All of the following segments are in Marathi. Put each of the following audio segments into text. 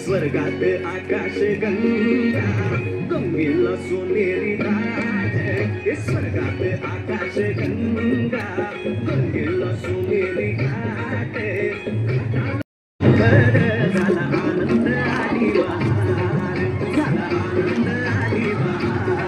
स्वर्गात आकाश गंगा गंगेला सोनेरी घाट हे स्वर्गात आकाश गंगा गंगेला सोनेरी घाट झाला आनंद आली बहार झाला आनंद आली बहार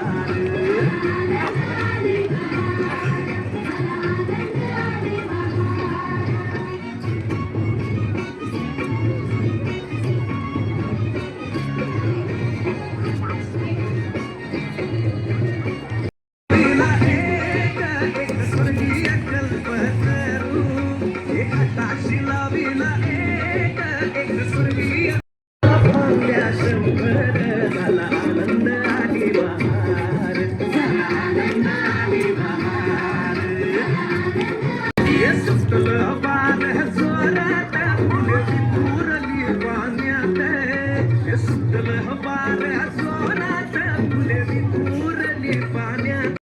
झाला आनंद आली बहार झाला आनंद आली बहार सुटलं बार जोरात पुरली पाण्यात सुटलं बार जोरात पुरली पाण्यात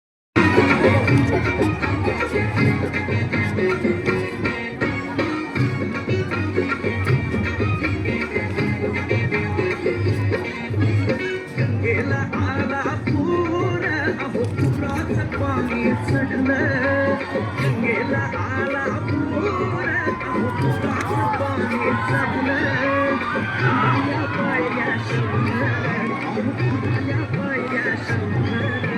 गंगेला आला पूर अहो पुराचं पाणी चढलं गंगेला आला पूर अहो पुराचं पाणी चढलं आल्या पाया शंभर आल्या पाया शंभर